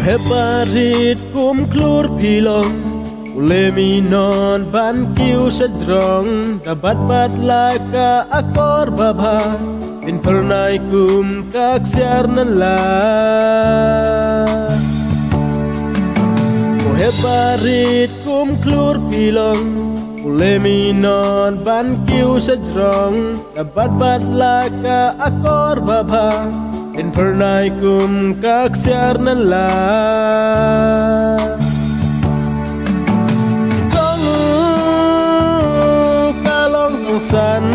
Heparit kum klur pilong ulemi non ban kiu sejrong dapat batla ka akor baba din pernai kum kaksiar nela Heparit kum klur pilong ulemi non ban kiu sejrong dapat batla ka akor baba din pernai kum kaksiar nela Kongu kalong tongsan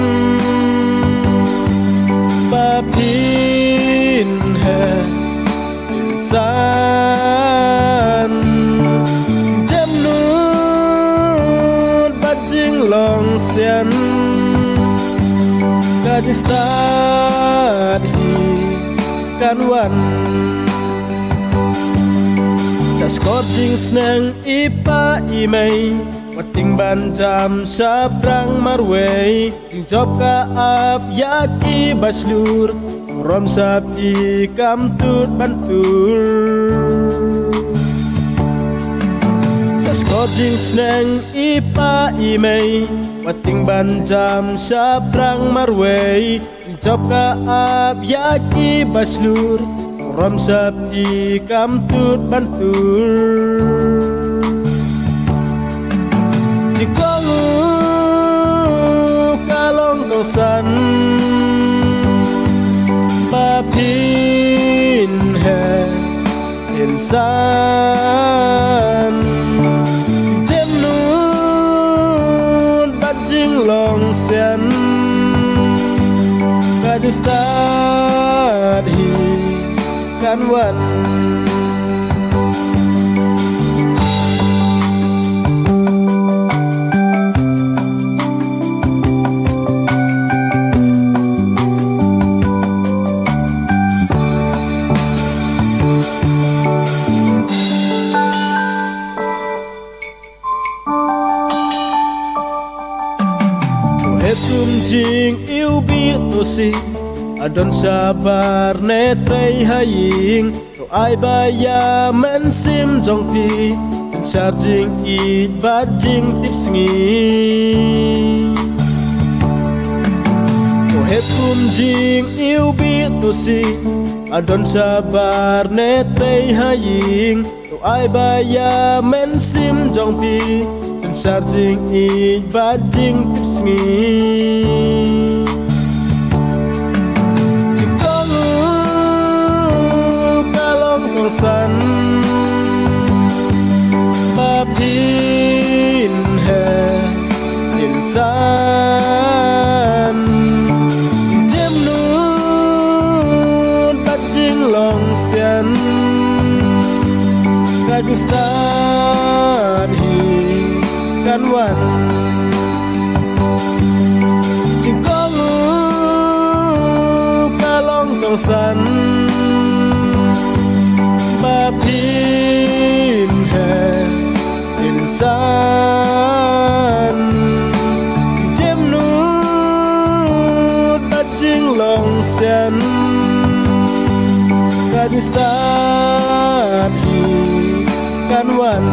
Papin he insan Jamnud bajing long sian Gadis tadi kan wan Tas koding sneng ipa imay Wating banjam sabrang marway Ting job ka ap yaki baslur Rom sapi kamtut bantur Tas koding sneng ipa imay Wating banjam sabrang marway Job ka ap yaki baslur Rom sapi kamtut bantur Jikongu kalong tongsan Papin he insan Jemnud bajing long sian Gadis tadi kan wan Hetum jing iu bi tosi Adon sabar netrei haying To ai baya mensim jong ti Sensar jing it bajing tips ngi To hetum jing iu bi tosi Adon sabar netrei haying To ai baya mensim jong ti Sensar jing it bajing tips ngi San Papin he insan Jemnud bajing long sian Gadis tadi kan wan Jikongu kalong tongsan Papin he insan Jemnud bajing long sian Gadis tadi kan wan